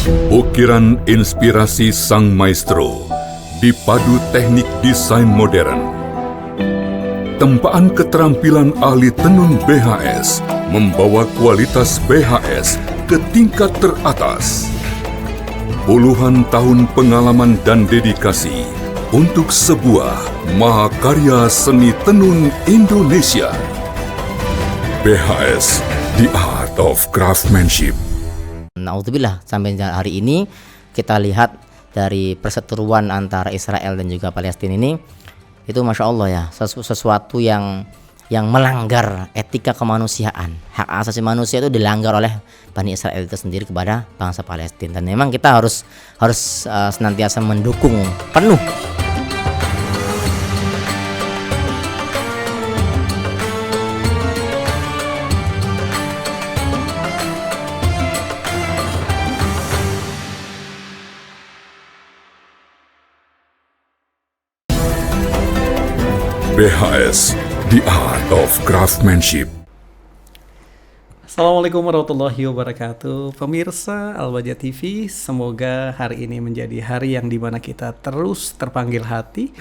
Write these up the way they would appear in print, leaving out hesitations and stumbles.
Ukiran inspirasi sang maestro dipadu teknik desain modern. Tempaan keterampilan ahli tenun BHS membawa kualitas BHS ke tingkat teratas. Puluhan tahun pengalaman dan dedikasi untuk sebuah mahakarya seni tenun Indonesia. BHS, The Art of Craftsmanship. Na'udzubillah, sampai hari ini kita lihat dari perseteruan antara Israel dan juga Palestina ini, itu Masya Allah ya, sesuatu yang melanggar etika kemanusiaan. Hak asasi manusia itu dilanggar oleh Bani Israel itu sendiri kepada bangsa Palestina. Dan memang kita harus senantiasa mendukung penuh. BHS, The Art of Craftsmanship. Assalamualaikum warahmatullahi wabarakatuh. Pemirsa Al-Bahjah TV, semoga hari ini menjadi hari yang dimana kita terus terpanggil hati,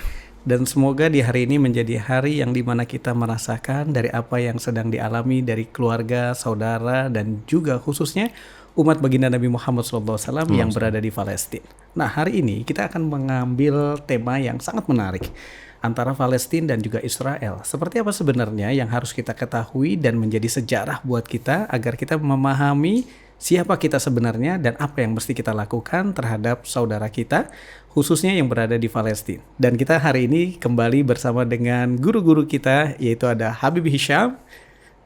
dan semoga di hari ini menjadi hari yang dimana kita merasakan dari apa yang sedang dialami dari keluarga, saudara, dan juga khususnya umat baginda Nabi Muhammad SAW yang berada di Palestina. Nah, hari ini kita akan mengambil tema yang sangat menarik antara Palestina dan juga Israel. Seperti apa sebenarnya yang harus kita ketahui dan menjadi sejarah buat kita agar kita memahami siapa kita sebenarnya dan apa yang mesti kita lakukan terhadap saudara kita, khususnya yang berada di Palestina. Dan kita hari ini kembali bersama dengan guru-guru kita, yaitu ada Habib Hisham.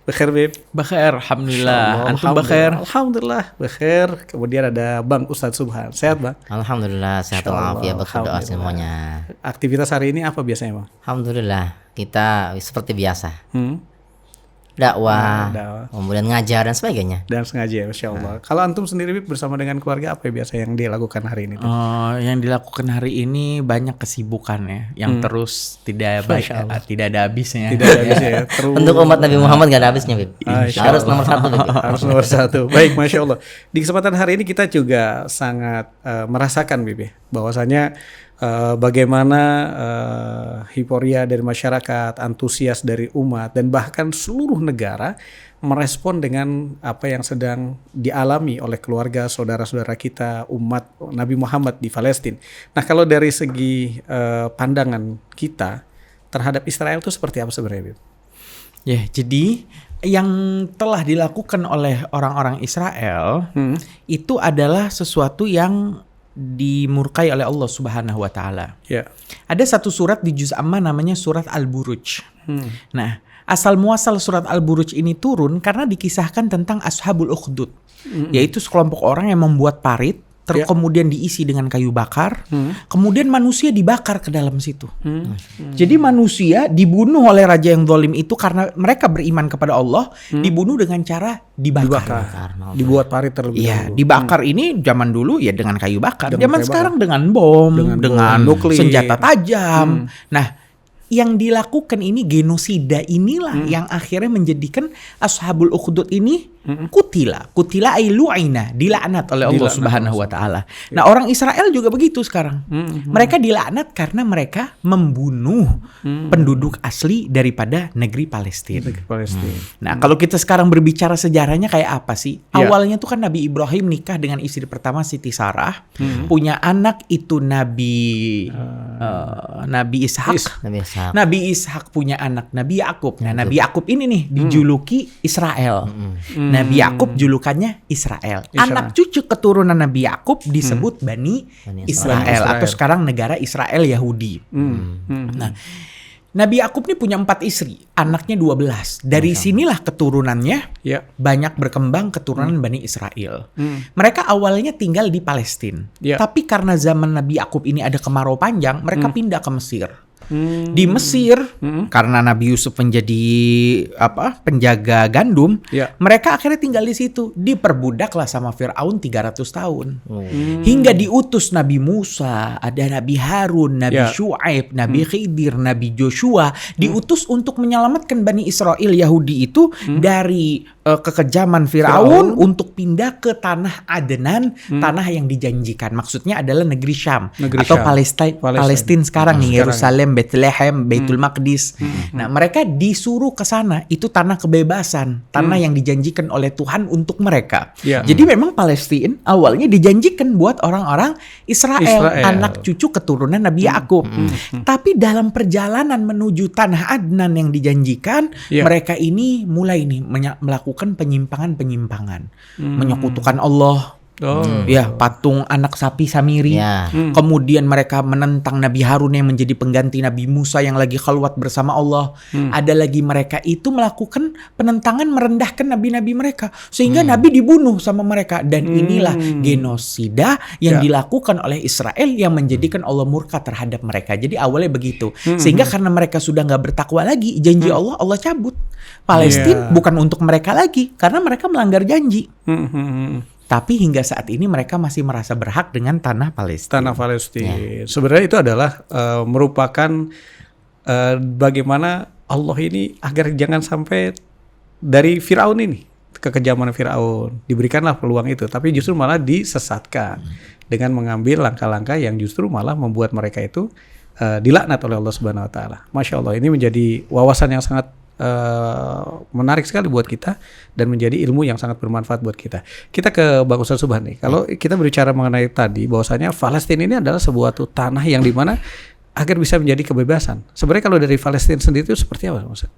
Bakhair, Bib. Bakhair, alhamdulillah. Antum bakhair? Alhamdulillah, bakhair. Kemudian ada Bang Ustadz Subhan. Sehat, Bang? Alhamdulillah, sehat walafiat, berdoa semuanya. Aktivitas hari ini apa biasanya, Bang? Alhamdulillah, kita seperti biasa. Dakwah, kemudian ngajar dan sebagainya. Dan sengaja, Masya Allah. Kalau antum sendiri, Bib, bersama dengan keluarga, apa biasa yang dilakukan hari ini? Yang dilakukan hari ini banyak kesibukan ya, yang terus tidak ada habisnya. Tidak ada habisnya ya. Untuk umat Nabi Muhammad gak ada habisnya, Bib. Harus nomor satu, Bib. Harus nomor satu. Baik, Masya Allah. Di kesempatan hari ini kita juga sangat merasakan, Bib, bahwasanya bagaimana hiporia dari masyarakat, antusias dari umat, dan bahkan seluruh negara merespon dengan apa yang sedang dialami oleh keluarga, saudara-saudara kita, umat Nabi Muhammad di Palestina. Nah, kalau dari segi pandangan kita terhadap Israel itu seperti apa sebenarnya, Bib? Ya, jadi yang telah dilakukan oleh orang-orang Israel itu adalah sesuatu yang dimurkai oleh Allah Subhanahu wa taala. Yeah. Ada satu surat di juz amma namanya surat Al-Buruj. Nah, asal muasal surat Al-Buruj ini turun karena dikisahkan tentang Ashabul Ukhdud, yaitu sekelompok orang yang membuat parit, kemudian diisi dengan kayu bakar, kemudian manusia dibakar ke dalam situ. Jadi manusia dibunuh oleh raja yang zalim itu karena mereka beriman kepada Allah, dibunuh dengan cara dibakar. Dibuat parit terlebih dahulu. Iya, dibakar ini zaman dulu ya dengan kayu bakar. Zaman sekarang dengan bom, dengan nuklir, senjata tajam. Nah, yang dilakukan ini genosida inilah yang akhirnya menjadikan Ashabul Ukhdud ini kutila ay lu'ina, dilaknat oleh Allah Subhanahu wa taala. Nah, orang Israel juga begitu sekarang. Mereka dilaknat karena mereka membunuh penduduk asli daripada negeri Palestina. Nah, kalau kita sekarang berbicara sejarahnya kayak apa sih? Awalnya tuh kan Nabi Ibrahim nikah dengan istri pertama Siti Sarah, punya anak itu Nabi Ishak. Nabi Ishak punya anak Nabi Yakub. Nah, Nabi Yakub ini nih dijuluki Israel. Nabi Yakub julukannya Israel. Anak cucu keturunan Nabi Yakub disebut Bani Israel atau sekarang negara Israel Yahudi. Nah, Nabi Yakub ini punya 4 istri, anaknya 12. Dari sinilah keturunannya banyak berkembang keturunan Bani Israel. Mereka awalnya tinggal di Palestina. Tapi karena zaman Nabi Yakub ini ada kemarau panjang, mereka pindah ke Mesir. Di Mesir karena Nabi Yusuf menjadi penjaga gandum, mereka akhirnya tinggal di situ, diperbudaklah sama Firaun 300 tahun. Hingga diutus Nabi Musa, ada Nabi Harun, Nabi Syuaib, Nabi Khidir, Nabi Joshua, diutus untuk menyelamatkan Bani Israel Yahudi itu dari kekejaman Firaun untuk pindah ke tanah Adnan, tanah yang dijanjikan. Maksudnya adalah negeri Syam Negeri atau Syam. Palestina sekarang nih, Sekarang. Yerusalem, Bethlehem, Baitul Maqdis. Nah, mereka disuruh ke sana, itu tanah kebebasan, tanah yang dijanjikan oleh Tuhan untuk mereka. Ya. Jadi memang Palestina awalnya dijanjikan buat orang-orang Israel, anak cucu keturunan Nabi Yakub. Tapi dalam perjalanan menuju tanah Adnan yang dijanjikan, Ya. mereka ini mulai nih melakukan penyimpangan-penyimpangan, menyekutukan Allah. Ya, patung anak sapi Samiri. Ya. Kemudian mereka menentang Nabi Harun yang menjadi pengganti Nabi Musa yang lagi khalwat bersama Allah. Ada lagi mereka itu melakukan penentangan, merendahkan nabi-nabi mereka sehingga nabi dibunuh sama mereka, dan inilah genosida yang dilakukan oleh Israel yang menjadikan Allah murka terhadap mereka. Jadi awalnya begitu. Sehingga karena mereka sudah nggak bertakwa lagi, janji Allah cabut. Palestina bukan untuk mereka lagi karena mereka melanggar janji. Tapi hingga saat ini mereka masih merasa berhak dengan tanah Palestina. Tanah Palestina. Sebenarnya itu adalah merupakan bagaimana Allah ini agar jangan sampai dari Firaun ini, kekejaman Firaun, diberikanlah peluang itu, tapi justru malah disesatkan dengan mengambil langkah-langkah yang justru malah membuat mereka itu dilaknat oleh Allah Subhanahu wa taala. Masya Allah, ini menjadi wawasan yang sangat menarik sekali buat kita dan menjadi ilmu yang sangat bermanfaat buat kita. Kita ke Bang Ustaz Subhan nih. Kalau kita berbicara mengenai tadi bahwasanya Palestina ini adalah sebuah tanah yang dimana agar bisa menjadi kebebasan. Sebenarnya kalau dari Palestina sendiri itu seperti apa, Ustaz?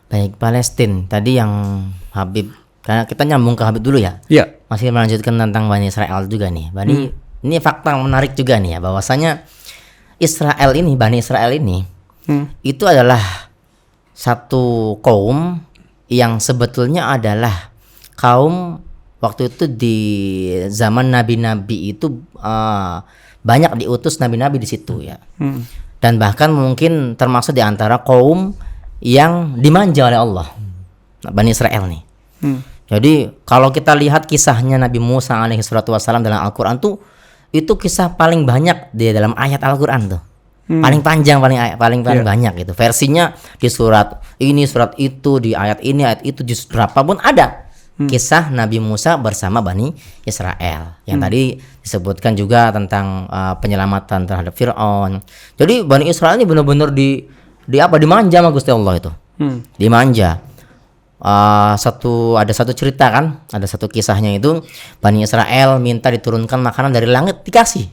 Baik, Palestina tadi yang Habib, karena kita nyambung ke Habib dulu ya. Iya. Masih melanjutkan tentang Bani Israel juga nih. Ini fakta menarik juga nih ya, bahwasanya Bani Israel ini itu adalah satu kaum yang sebetulnya adalah kaum waktu itu di zaman nabi-nabi itu banyak diutus nabi-nabi di situ ya. Dan bahkan mungkin termasuk di antara kaum yang dimanja oleh Allah. Bani Israel nih. Jadi kalau kita lihat kisahnya Nabi Musa alaihi salatu wasallam dalam Al-Qur'an tuh, itu kisah paling banyak di dalam ayat Al-Qur'an tuh. Paling panjang, paling banyak gitu. Versinya di surat ini, surat itu, di ayat ini, ayat itu, di berapa pun ada kisah Nabi Musa bersama Bani Israel. Yang tadi disebutkan juga tentang penyelamatan terhadap Fir'aun. Jadi Bani Israel ini benar-benar dimanja sama Gusti Allah itu. Dimanja. Ada satu cerita kan, ada satu kisahnya itu Bani Israel minta diturunkan makanan dari langit, dikasih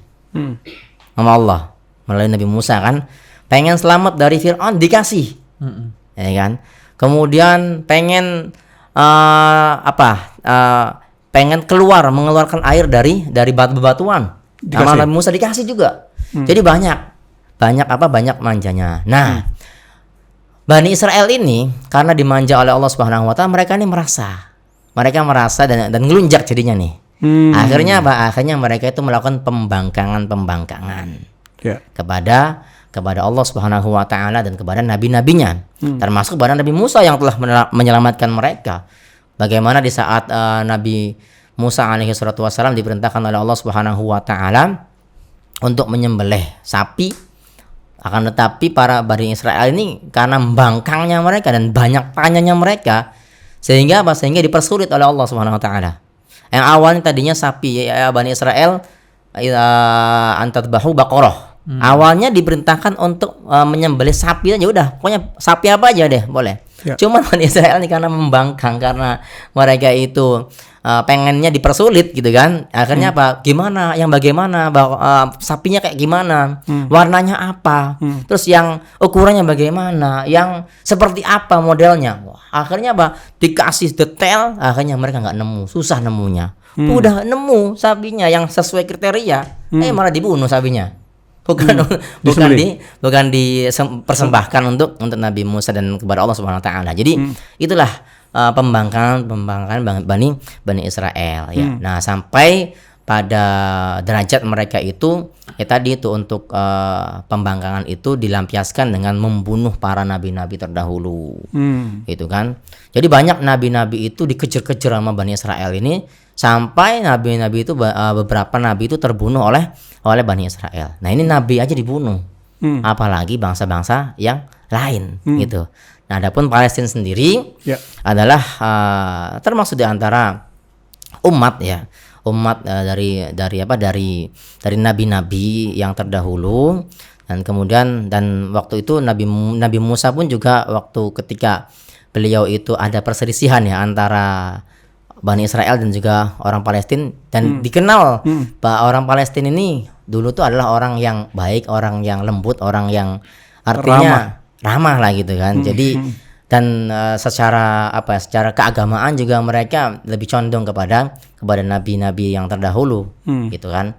sama Allah melalui Nabi Musa kan, pengen selamat dari Fir'aun dikasih, ya kan. Kemudian pengen pengen mengeluarkan air dari batu-batuan, sama Nabi Musa dikasih juga. Jadi banyak manjanya. Nah, Bani Israel ini karena dimanja oleh Allah Subhanahu wa taala, mereka merasa dan ngelunjak jadinya nih. Akhirnya Akhirnya mereka itu melakukan pembangkangan kepada Allah Subhanahu wa taala dan kepada nabi-nabinya, termasuk kepada Nabi Musa yang telah menyelamatkan mereka. Bagaimana di saat Nabi Musa alaihi salatu wasallam diperintahkan oleh Allah Subhanahu wa taala untuk menyembelih sapi, akan tetapi para Bani Israel ini karena membangkangnya mereka dan banyak tanyanya mereka, sehingga dipersulit oleh Allah Subhanahu wa taala. Yang awalnya tadinya sapi, ya Bani Israel antadbahu baqarah. Awalnya diperintahkan untuk menyembelih sapi aja, udah pokoknya sapi apa aja deh boleh. Cuman Bani Israel ini karena membangkang, karena mereka itu pengennya dipersulit gitu kan. Akhirnya bagaimana sapinya kayak gimana, warnanya apa, terus yang ukurannya bagaimana, yang seperti apa modelnya. Akhirnya dikasih detail, akhirnya mereka nggak nemu, susah nemunya. Udah nemu sapinya yang sesuai kriteria, malah dibunuh sapinya. Bukan dipersembahkan untuk Nabi Musa dan kepada Allah Subhanahu wa taala. Jadi itulah pembangkangan Bani Israel ya. Nah, sampai pada derajat mereka itu tadi itu untuk pembangkangan itu dilampiaskan dengan membunuh para nabi-nabi terdahulu. Gitu kan. Jadi banyak nabi-nabi itu dikejar-kejar sama Bani Israel ini, sampai nabi-nabi itu beberapa nabi itu terbunuh oleh Bani Israel. Nah, ini nabi aja dibunuh. Apalagi bangsa-bangsa yang lain gitu. Nah, adapun Palestina sendiri Ya. adalah termasuk di antara umat ya, umat dari nabi-nabi yang terdahulu, dan kemudian waktu itu Nabi Musa pun juga waktu ketika beliau itu ada perselisihan ya antara Bani Israel dan juga orang Palestina, dan dikenal bahwa orang Palestina ini dulu tuh adalah orang yang baik, orang yang lembut, orang yang artinya ramah lah gitu kan. Jadi dan secara keagamaan juga mereka lebih condong kepada nabi-nabi yang terdahulu gitu kan.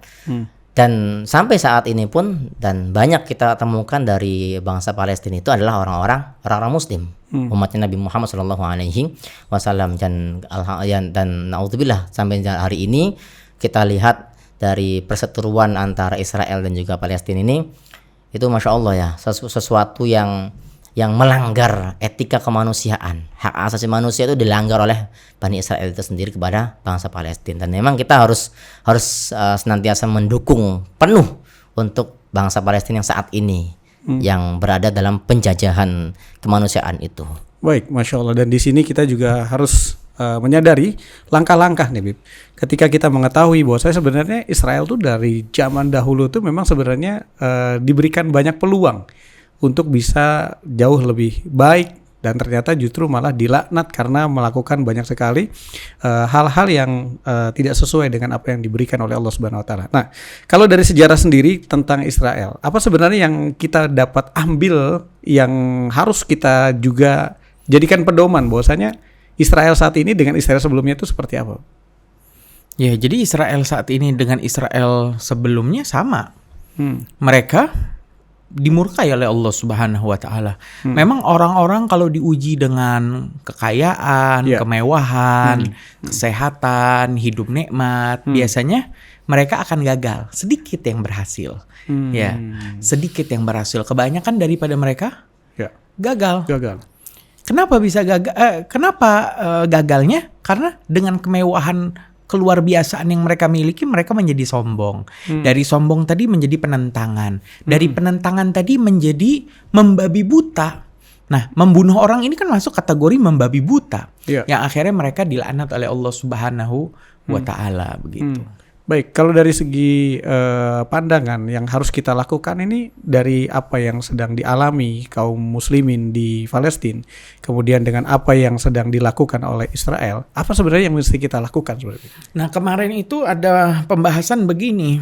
Dan sampai saat ini pun dan banyak kita temukan dari bangsa Palestina itu adalah orang-orang Muslim, umatnya Nabi Muhammad SAW, dan naudzubillah sampai hari ini kita lihat dari perseteruan antara Israel dan juga Palestina ini, itu masya Allah ya, sesuatu yang melanggar etika kemanusiaan, hak asasi manusia itu dilanggar oleh Bani Israel itu sendiri kepada bangsa Palestina. Dan memang kita harus senantiasa mendukung penuh untuk bangsa Palestina yang saat ini yang berada dalam penjajahan kemanusiaan itu. Baik, masya Allah. Dan di sini kita juga harus menyadari langkah-langkah nih, Bib. Ketika kita mengetahui bahwa sebenarnya Israel tuh dari zaman dahulu tuh memang sebenarnya diberikan banyak peluang untuk bisa jauh lebih baik, dan ternyata justru malah dilaknat karena melakukan banyak sekali hal-hal yang tidak sesuai dengan apa yang diberikan oleh Allah Subhanahu wa taala. Nah, kalau dari sejarah sendiri tentang Israel, apa sebenarnya yang kita dapat ambil yang harus kita juga jadikan pedoman bahwasanya Israel saat ini dengan Israel sebelumnya itu seperti apa? Ya, jadi Israel saat ini dengan Israel sebelumnya sama. Mereka dimurkai oleh Allah Subhanahu wa taala. Memang orang-orang kalau diuji dengan kekayaan, kemewahan, kesehatan, hidup nikmat, biasanya mereka akan gagal. Sedikit yang berhasil. Ya, sedikit yang berhasil. Kebanyakan daripada mereka gagal. Kenapa bisa gagal? Gagalnya? Karena dengan kemewahan keluar biasaan yang mereka miliki, mereka menjadi sombong. Dari sombong tadi menjadi penentangan. Dari penentangan tadi menjadi membabi buta. Nah, membunuh orang ini kan masuk kategori membabi buta. Yang akhirnya mereka dilaknat oleh Allah Subhanahu wa taala begitu. Baik, kalau dari segi pandangan yang harus kita lakukan ini dari apa yang sedang dialami kaum muslimin di Palestina, kemudian dengan apa yang sedang dilakukan oleh Israel, apa sebenarnya yang mesti kita lakukan sebenarnya? Nah, kemarin itu ada pembahasan begini,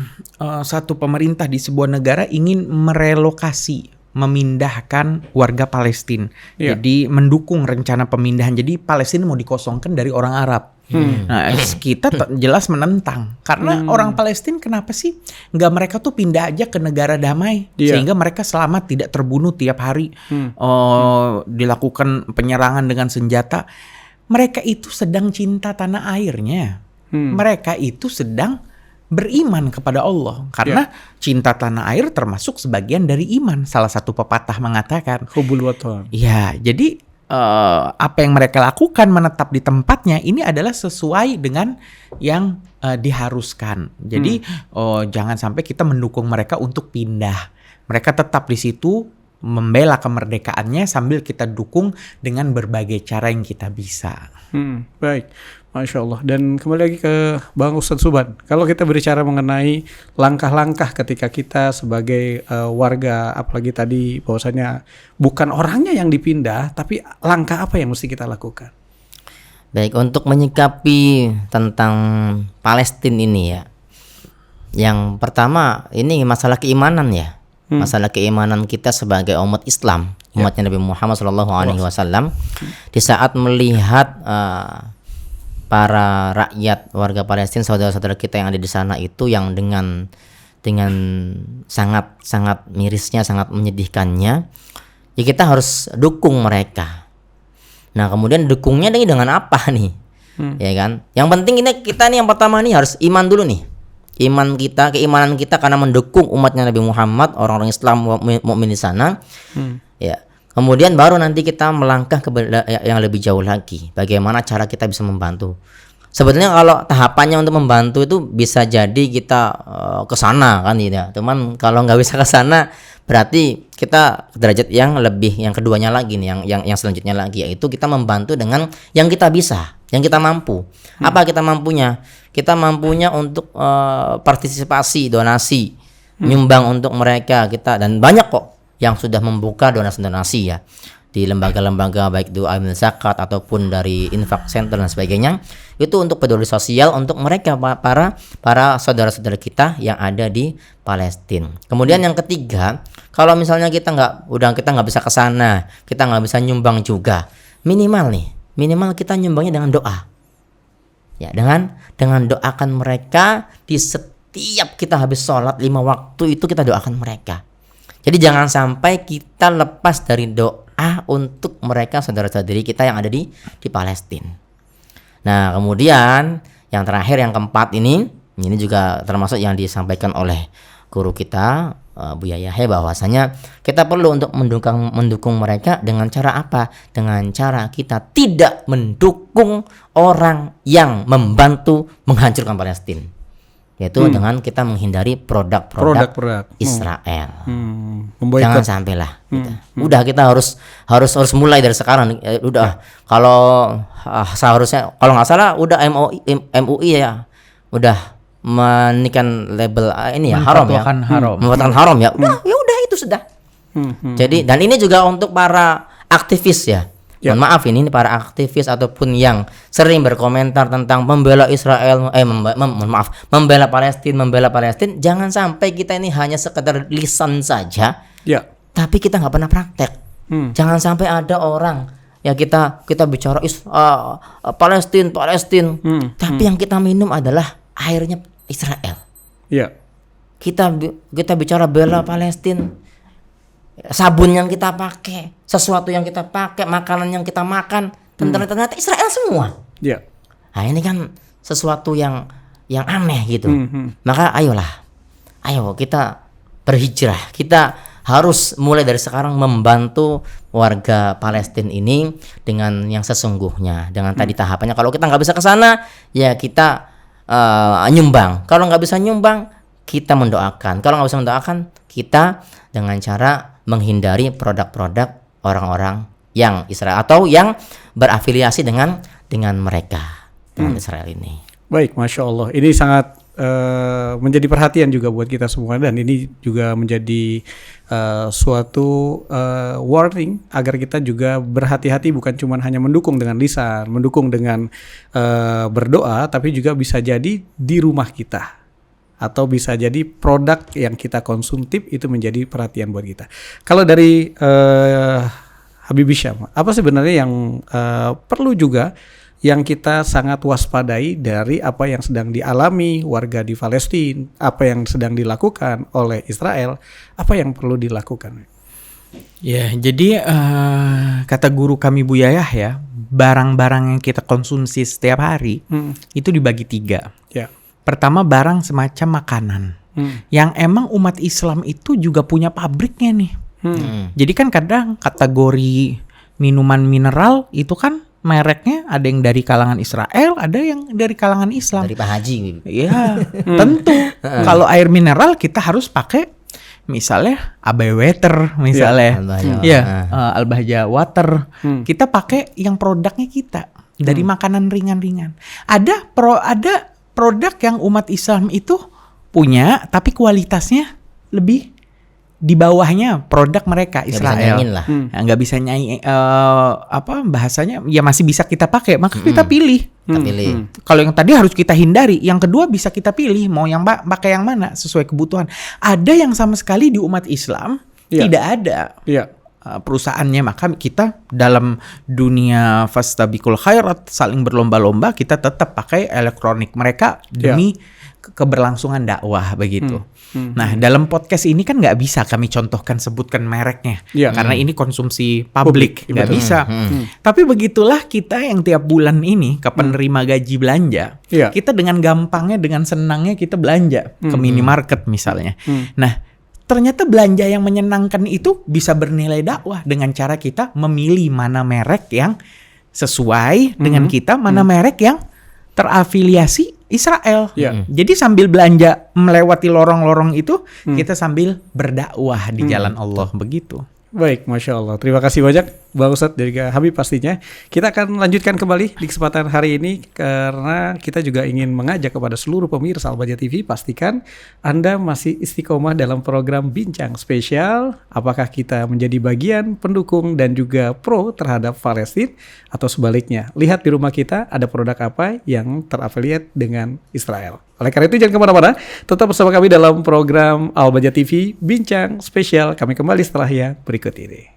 satu pemerintah di sebuah negara ingin merelokasi, memindahkan warga Palestina. Jadi mendukung rencana pemindahan. Jadi Palestina mau dikosongkan dari orang Arab. Nah, kita jelas menentang karena orang Palestina kenapa sih nggak mereka tuh pindah aja ke negara damai sehingga mereka selamat, tidak terbunuh tiap hari, dilakukan penyerangan dengan senjata. Mereka itu sedang cinta tanah airnya. Mereka itu sedang beriman kepada Allah karena cinta tanah air termasuk sebagian dari iman. Salah satu pepatah mengatakan Hubul watan. Ya, jadi apa yang mereka lakukan menetap di tempatnya ini adalah sesuai dengan yang diharuskan. Jadi jangan sampai kita mendukung mereka untuk pindah. Mereka tetap di situ membela kemerdekaannya sambil kita dukung dengan berbagai cara yang kita bisa. Baik, Masya Allah. Dan kembali lagi ke Bang Ustadz Subhan. Kalau kita berbicara mengenai langkah-langkah ketika kita sebagai warga, apalagi tadi bahwasanya bukan orangnya yang dipindah, tapi langkah apa yang mesti kita lakukan? Baik, untuk menyikapi tentang Palestina ini ya, yang pertama ini masalah keimanan ya. Masalah keimanan kita sebagai umat Islam, umatnya Nabi Muhammad SAW, di saat melihat para rakyat warga Palestina, saudara-saudara kita yang ada di sana itu yang dengan sangat mirisnya, sangat menyedihkannya, ya kita harus dukung mereka. Nah, kemudian dukungnya dengan apa nih? Ya kan? Yang penting ini kita nih yang pertama nih harus iman dulu nih. Keimanan kita karena mendukung umatnya Nabi Muhammad, orang-orang Islam mukmin di sana. Ya. Kemudian baru nanti kita melangkah ke yang lebih jauh lagi. Bagaimana cara kita bisa membantu? Sebetulnya kalau tahapannya untuk membantu itu bisa jadi kita ke sana kan gitu ya. Cuman kalau nggak bisa ke sana berarti kita derajat yang lebih, yang keduanya lagi nih, yang selanjutnya lagi, yaitu kita membantu dengan yang kita bisa, yang kita mampu. Apa kita mampunya? Kita mampunya untuk partisipasi, donasi, nyumbang untuk mereka kita, dan banyak kok yang sudah membuka donasi-donasi ya di lembaga-lembaga baik itu zakat ataupun dari infak center dan sebagainya, itu untuk peduli sosial untuk mereka para saudara-saudara kita yang ada di Palestina. Kemudian yang ketiga, kalau misalnya kita nggak bisa ke sana, kita nggak bisa nyumbang juga, minimal kita nyumbangnya dengan doa. Ya, dengan doakan mereka di setiap kita habis sholat 5 waktu itu kita doakan mereka. Jadi jangan sampai kita lepas dari doa untuk mereka saudara-saudari kita yang ada di Palestina. Nah, kemudian yang terakhir, yang keempat ini juga termasuk yang disampaikan oleh guru kita Buya Yahya, bahwasanya kita perlu untuk mendukung mereka dengan cara apa? Dengan cara kita tidak mendukung orang yang membantu menghancurkan Palestina. Yaitu dengan kita menghindari produk-produk Israel. Jangan sampailah kita. Udah, kita harus mulai dari sekarang. Udah, kalau seharusnya kalau nggak salah udah MUI ya udah menaikkan label ini ya haram ya. Membuatkan haram ya. Udah itu sudah. Jadi, dan ini juga untuk para aktivis ya. Mohon maaf, ini para aktivis ataupun yang sering berkomentar tentang membela Israel, membela Palestina, jangan sampai kita ini hanya sekedar lisan saja, tapi kita nggak pernah praktek. Jangan sampai ada orang ya kita bicara Palestina, tapi yang kita minum adalah airnya Israel. Kita bicara bela Palestina, sabun yang kita pakai, sesuatu yang kita pakai, makanan yang kita makan, ternyata Israel semua. Nah, ini kan sesuatu yang aneh gitu. Maka ayo kita berhijrah. Kita harus mulai dari sekarang membantu warga Palestina ini dengan yang sesungguhnya. Dengan tadi tahapannya, kalau kita nggak bisa ke sana, ya kita nyumbang. Kalau nggak bisa nyumbang, kita mendoakan. Kalau nggak bisa mendoakan, kita dengan cara menghindari produk-produk orang-orang yang Israel atau yang berafiliasi dengan mereka, dengan Israel ini. Baik, Masya Allah. Ini sangat menjadi perhatian juga buat kita semua, dan ini juga menjadi suatu warning agar kita juga berhati-hati, bukan cuma hanya mendukung dengan lisan, mendukung dengan berdoa, tapi juga bisa jadi di rumah kita, atau bisa jadi produk yang kita konsumtif itu menjadi perhatian buat kita. Kalau dari Habib Hisham, apa sebenarnya yang perlu juga yang kita sangat waspadai dari apa yang sedang dialami warga di Palestina, apa yang sedang dilakukan oleh Israel, apa yang perlu dilakukan? Ya, jadi kata guru kami Buya Yahya, barang-barang yang kita konsumsi setiap hari itu dibagi 3. Pertama, barang semacam makanan yang emang umat Islam itu juga punya pabriknya nih. Jadi kan kadang kategori minuman mineral itu kan mereknya ada yang dari kalangan Israel, ada yang dari kalangan Islam. Dari Pak Haji. Iya, tentu. Kalau air mineral kita harus pakai misalnya Abai Water misalnya. Al-Bahjah Water. Kita pakai yang produknya kita dari makanan ringan-ringan. Ada produk yang umat Islam itu punya, tapi kualitasnya lebih di bawahnya produk mereka Israel. Nggak bisa nyanyi bahasanya ya masih bisa kita pakai, maka kita pilih. Kalau yang tadi harus kita hindari, yang kedua bisa kita pilih mau yang pakai yang mana sesuai kebutuhan. Ada yang sama sekali di umat Islam tidak ada. Perusahaannya, maka kita dalam dunia fastabiqul khairat, saling berlomba-lomba, kita tetap pakai elektronik mereka demi keberlangsungan dakwah begitu. Nah, dalam podcast ini kan nggak bisa kami contohkan sebutkan mereknya karena ini konsumsi publik, nggak bisa. Tapi begitulah kita yang tiap bulan ini ke penerima gaji belanja, kita dengan gampangnya, dengan senangnya kita belanja ke minimarket misalnya. Nah, ternyata belanja yang menyenangkan itu bisa bernilai dakwah dengan cara kita memilih mana merek yang sesuai dengan kita, mana merek yang terafiliasi Israel. Ya. Jadi sambil belanja melewati lorong-lorong itu, kita sambil berdakwah di jalan Allah begitu. Baik, Masya Allah. Terima kasih banyak Bang Ustadz dan juga Habib pastinya. Kita akan lanjutkan kembali di kesempatan hari ini karena kita juga ingin mengajak kepada seluruh pemirsa Al-Bahjah TV, pastikan Anda masih istiqomah dalam program Bincang Spesial. Apakah kita menjadi bagian pendukung dan juga pro terhadap Palestina atau sebaliknya? Lihat di rumah kita ada produk apa yang terafiliat dengan Israel. Oleh karena itu jangan kemana-mana, tetap bersama kami dalam program Al-Bahjah TV Bincang Spesial. Kami kembali setelah yang berikut ini.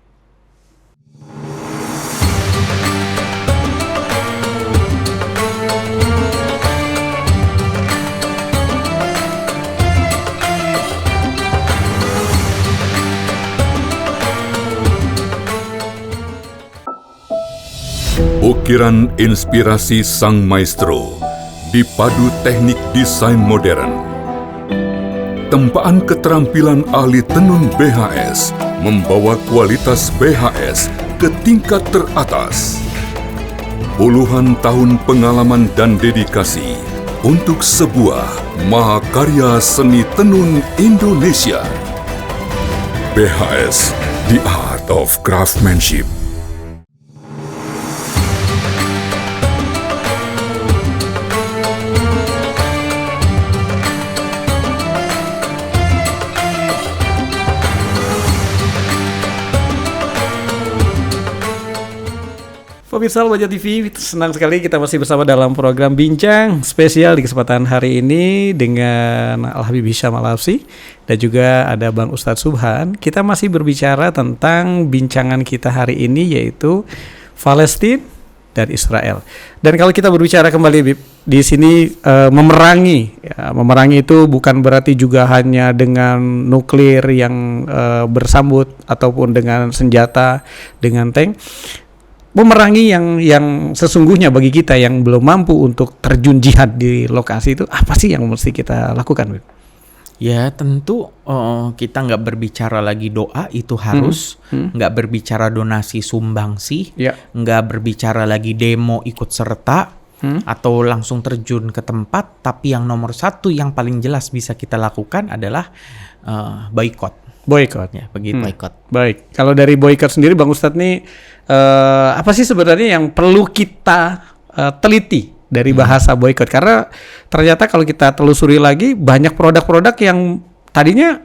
Ukiran inspirasi sang maestro dipadu teknik desain modern. Tempaan keterampilan ahli tenun BHS membawa kualitas BHS ke tingkat teratas. Puluhan tahun pengalaman dan dedikasi untuk sebuah mahakarya seni tenun Indonesia. BHS, The Art of Craftsmanship. Pemirsa Al-Bahjah TV, senang sekali kita masih bersama dalam program Bincang Spesial di kesempatan hari ini dengan Al-Habib Hisham Al-Hafsi dan juga ada Bang Ustadz Subhan. Kita masih berbicara tentang bincangan kita hari ini yaitu Palestina dan Israel. Dan kalau kita berbicara kembali Bib, di sini memerangi itu bukan berarti juga hanya dengan nuklir yang bersambut ataupun dengan senjata, dengan tank. Memerangi yang sesungguhnya bagi kita yang belum mampu untuk terjun jihad di lokasi itu, apa sih yang mesti kita lakukan? Ya tentu kita nggak berbicara lagi doa, itu harus. Nggak berbicara donasi sumbangsi, nggak berbicara lagi demo ikut serta, atau langsung terjun ke tempat. Tapi yang nomor satu yang paling jelas bisa kita lakukan adalah boikot. Boikot ya, begitu. Boikot. Baik, kalau dari boikot sendiri Bang Ustadz nih apa sih sebenarnya yang perlu kita teliti dari bahasa boikot? Karena ternyata kalau kita telusuri lagi banyak produk-produk yang tadinya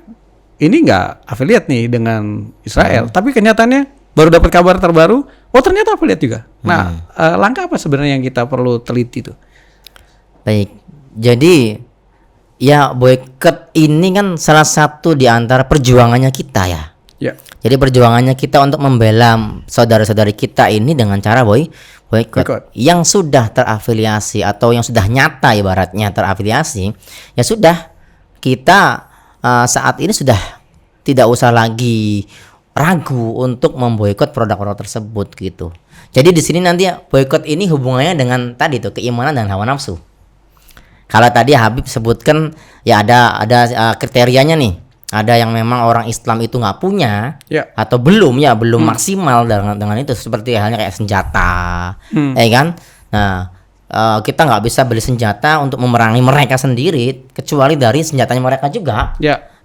ini nggak afiliat nih dengan Israel, tapi kenyataannya baru dapat kabar terbaru, oh ternyata afiliat juga. Nah, langkah apa sebenarnya yang kita perlu teliti tuh? Baik, jadi ya boikot ini kan salah satu di antara perjuangannya kita ya. Ya. Jadi perjuangannya kita untuk membela saudara-saudari kita ini dengan cara boikot. Yang sudah terafiliasi atau yang sudah nyata ibaratnya terafiliasi, ya sudah kita saat ini sudah tidak usah lagi ragu untuk memboikot produk-produk tersebut gitu. Jadi di sini nanti boikot ini hubungannya dengan tadi tuh keimanan dan hawa nafsu. Kalau tadi Habib sebutkan ya ada kriterianya nih. Ada yang memang orang Islam itu nggak punya atau belum maksimal dengan itu, seperti halnya kayak senjata, kan? Nah, kita nggak bisa beli senjata untuk memerangi mereka sendiri, kecuali dari senjatanya mereka juga.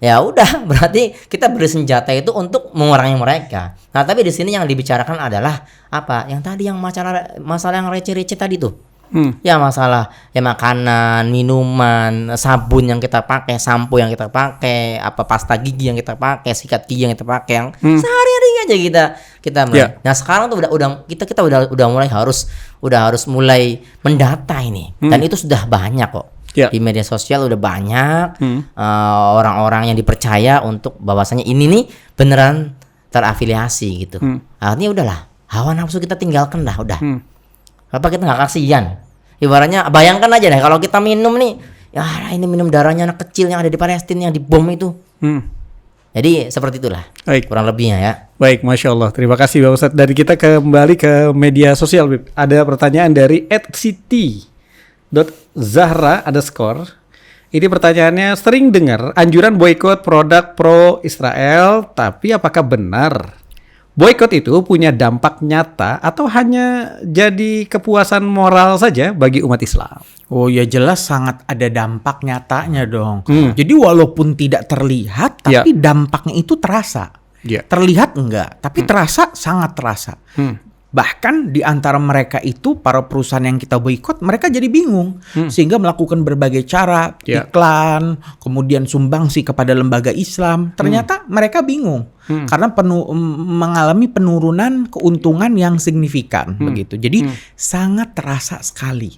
Ya udah, berarti kita beli senjata itu untuk memerangi mereka. Nah, tapi di sini yang dibicarakan adalah apa? Yang tadi yang masalah yang receh-receh tadi tuh. Ya masalah ya makanan, minuman, sabun yang kita pakai, sampo yang kita pakai, apa pasta gigi yang kita pakai, sikat gigi yang kita pakai, yang sehari-hari aja kita mulai. Nah sekarang tuh kita udah mulai harus mulai mendata ini, dan itu sudah banyak kok. Di media sosial udah banyak orang-orang yang dipercaya untuk bahwasanya ini nih beneran terafiliasi gitu. Artinya udahlah, hawa nafsu kita tinggalkan dah udah. Apa kita nggak kasihan? Ibaratnya bayangkan aja deh kalau kita minum nih, ya ini minum darahnya anak kecil yang ada di Palestina yang dibom itu. Jadi seperti itulah. Baik. Kurang lebihnya ya. Baik, Masya Allah. Terima kasih Bang Ustadz. Dari kita kembali ke media sosial, Bib. Ada pertanyaan dari @city.zahra_. Ini pertanyaannya, sering dengar anjuran boikot produk pro Israel, tapi apakah benar boikot itu punya dampak nyata atau hanya jadi kepuasan moral saja bagi umat Islam? Oh ya jelas sangat ada dampak nyatanya dong. Jadi walaupun tidak terlihat, tapi dampaknya itu terasa. Terlihat enggak, tapi terasa, sangat terasa. Bahkan di antara mereka itu, para perusahaan yang kita boikot, mereka jadi bingung. Sehingga melakukan berbagai cara, iklan, kemudian sumbangsi kepada lembaga Islam. Ternyata mereka bingung. Karena mengalami penurunan keuntungan yang signifikan. Begitu. Jadi sangat terasa sekali.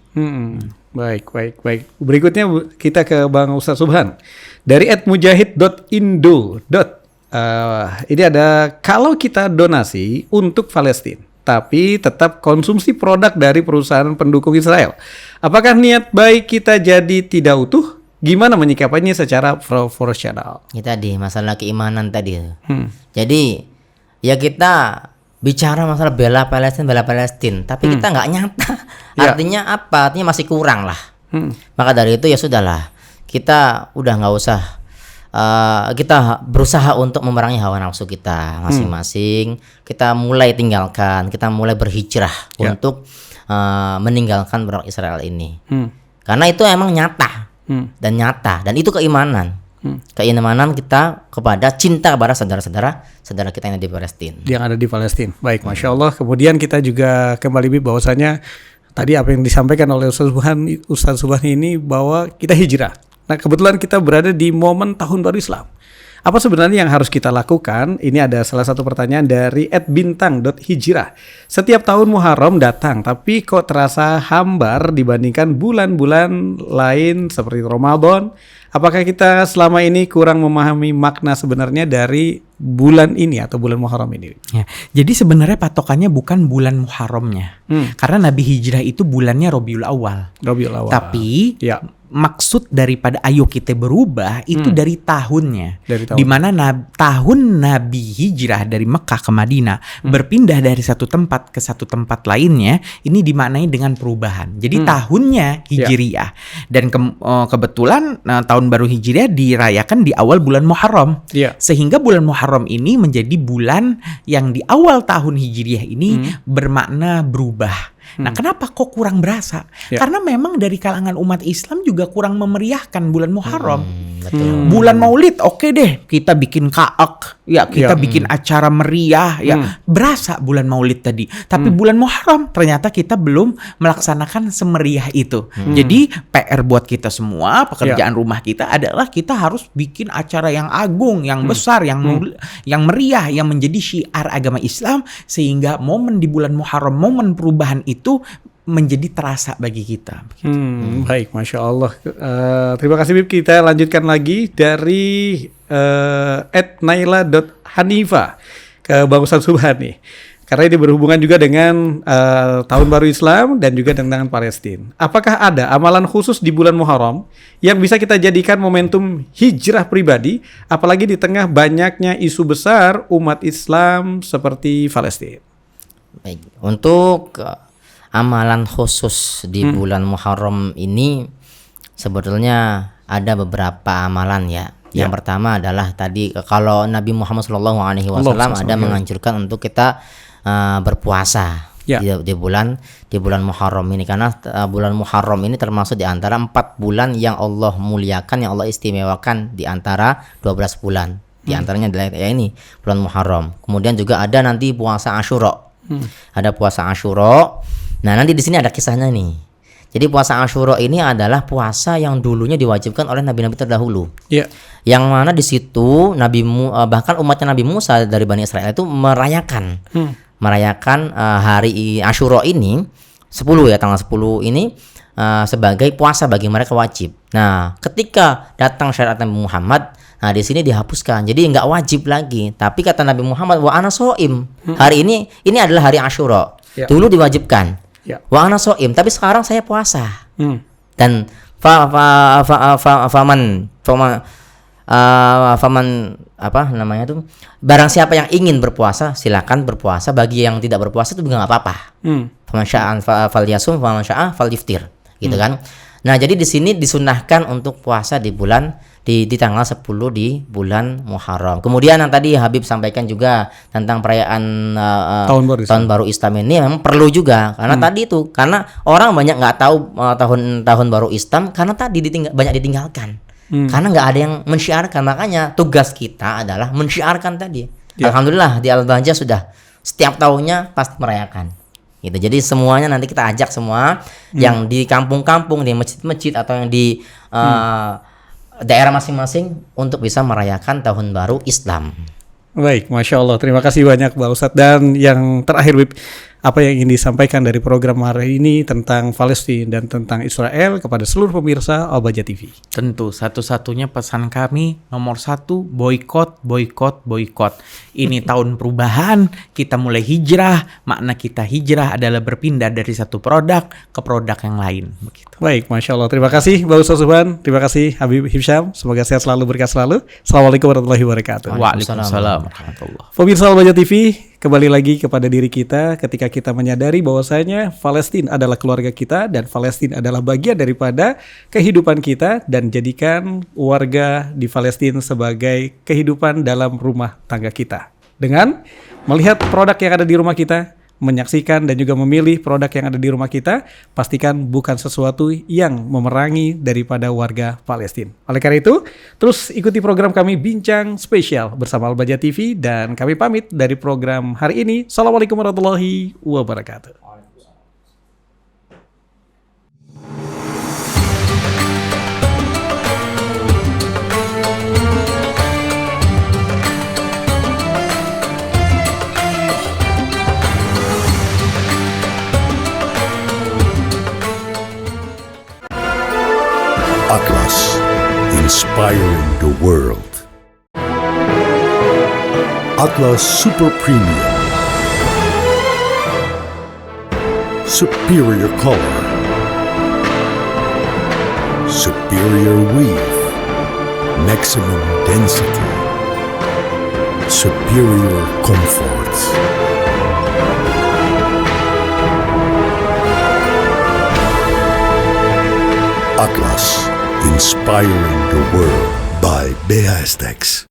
Baik. Berikutnya kita ke Bang Ustaz Subhan. Dari @mujahid.indo. Ini ada, kalau kita donasi untuk Palestina, tapi tetap konsumsi produk dari perusahaan pendukung Israel, apakah niat baik kita jadi tidak utuh? Gimana menyikapinya secara proporsional? Ini tadi masalah keimanan tadi. Jadi ya kita bicara masalah bela Palestina, tapi kita nggak nyata. Artinya apa? Artinya masih kurang lah. Maka dari itu ya sudahlah, kita udah nggak usah. Kita berusaha untuk memerangi hawa nafsu kita masing-masing. Kita mulai tinggalkan, kita mulai berhijrah untuk meninggalkan produk Israel ini. Karena itu emang nyata dan itu keimanan. Keimanan kita kepada cinta kepada saudara kita yang ada di Palestina. Yang ada di Palestina. Baik, Masya Allah. Kemudian kita juga kembali bahwasanya tadi apa yang disampaikan oleh Ustaz Subhan ini, bahwa kita hijrah. Nah, kebetulan kita berada di momen Tahun Baru Islam. Apa sebenarnya yang harus kita lakukan? Ini ada salah satu pertanyaan dari @bintang.hijrah. Setiap tahun Muharram datang, tapi kok terasa hambar dibandingkan bulan-bulan lain seperti Ramadan. Apakah kita selama ini kurang memahami makna sebenarnya dari bulan ini atau bulan Muharram ini? Ya, jadi sebenarnya patokannya bukan bulan Muharramnya. Karena Nabi hijrah itu bulannya Rabiul Awal. Tapi maksud daripada ayo kita berubah itu dari tahunnya. Di mana tahun Nabi hijrah dari Mekah ke Madinah berpindah dari satu tempat ke satu tempat lainnya, ini dimaknai dengan perubahan. Jadi tahunnya Hijriyah. Dan kebetulan tahun baru Hijriyah dirayakan di awal bulan Muharram. Sehingga bulan Muharram ini menjadi bulan yang di awal tahun Hijriyah ini bermakna berubah. Nah, kenapa kok kurang berasa? Karena memang dari kalangan umat Islam juga kurang memeriahkan bulan Muharram. Bulan Maulid, oke deh, kita bikin kaak, kita bikin acara meriah, berasa bulan Maulid tadi. Tapi bulan Muharram ternyata kita belum melaksanakan semeriah itu. Jadi PR buat kita semua, pekerjaan rumah kita adalah kita harus bikin acara yang agung, yang besar, yang meriah, yang menjadi syiar agama Islam, sehingga momen di bulan Muharram, momen perubahan itu menjadi terasa bagi kita. Baik, Masya Allah. Terima kasih Bib. Kita lanjutkan lagi dari @naila.hanifa ke Bang Ustaz Subhan nih. Karena ini berhubungan juga dengan Tahun Baru Islam dan juga dengan Palestina. Apakah ada amalan khusus di bulan Muharram yang bisa kita jadikan momentum hijrah pribadi, apalagi di tengah banyaknya isu besar umat Islam seperti Palestina? Baik, untuk amalan khusus di bulan Muharram ini sebetulnya ada beberapa amalan ya. Yang pertama adalah tadi kalau Nabi Muhammad SAW ada menganjurkan untuk kita berpuasa di bulan Muharram ini, karena bulan Muharram ini termasuk di antara 4 bulan yang Allah muliakan, yang Allah istimewakan di antara 12 bulan. Di antaranya adalah ini bulan Muharram. Kemudian juga ada nanti puasa Asyura. Ada puasa Asyura. Nah, nanti di sini ada kisahnya nih. Jadi puasa Asyura ini adalah puasa yang dulunya diwajibkan oleh nabi-nabi terdahulu. Yang mana di situ bahkan umatnya Nabi Musa dari Bani Israel itu merayakan hari Asyura ini 10 tanggal 10 ini sebagai puasa bagi mereka wajib. Nah, ketika datang syariat Nabi Muhammad, nah di sini dihapuskan. Jadi nggak wajib lagi. Tapi kata Nabi Muhammad, wa ana shaim. Hari ini adalah hari Asyura. Dulu diwajibkan. Wa ana shaim, tapi sekarang saya puasa. Dan faman apa namanya tuh, barang siapa yang ingin berpuasa silakan berpuasa, bagi yang tidak berpuasa itu juga nggak apa-apa. Faman sya'an falyasum, faman sya'a falyiftir, gitu kan. Nah, jadi di sini disunahkan untuk puasa di bulan di tanggal 10 di bulan Muharram. Kemudian yang tadi Habib sampaikan juga tentang perayaan tahun baru Islam ini memang perlu juga karena tadi itu karena orang banyak nggak tahu tahun baru Islam karena tadi banyak ditinggalkan. Karena nggak ada yang mensyiarkan, makanya tugas kita adalah mensyiarkan tadi. Alhamdulillah di Al-Bahjah sudah setiap tahunnya pasti merayakan. Gitu. Jadi semuanya nanti kita ajak semua yang di kampung-kampung, di masjid-masjid atau yang di daerah masing-masing untuk bisa merayakan tahun baru Islam. Baik, Masya Allah. Terima kasih banyak Pak Ustadz. Dan yang terakhir, Wib, apa yang ingin disampaikan dari program hari ini tentang Palestina dan tentang Israel kepada seluruh pemirsa Al-Bahjah TV? Tentu satu-satunya pesan kami nomor 1, boykot, boykot, boykot. Ini tahun perubahan, kita mulai hijrah. Makna kita hijrah adalah berpindah dari satu produk ke produk yang lain. Begitu. Baik, Masya Allah. Terima kasih Pak Ustadz Subhan. Terima kasih Habib Hisham. Semoga sehat selalu, berkah selalu. Assalamualaikum warahmatullahi wabarakatuh. Waalaikumsalam warahmatullahi. Pemirsa Al-Bahjah TV, kembali lagi kepada diri kita ketika kita menyadari bahwasanya Palestina adalah keluarga kita dan Palestina adalah bagian daripada kehidupan kita, dan jadikan warga di Palestina sebagai kehidupan dalam rumah tangga kita. Dengan melihat produk yang ada di rumah kita, menyaksikan dan juga memilih produk yang ada di rumah kita, pastikan bukan sesuatu yang memerangi daripada warga Palestina. Oleh karena itu, terus ikuti program kami Bincang Spesial bersama Al-Bahjah TV, dan kami pamit dari program hari ini. Assalamualaikum warahmatullahi wabarakatuh. Atlas, inspiring the world. Atlas Super Premium. Superior color. Superior weave. Maximum density. Superior comfort. Atlas, inspiring the world by BHStex.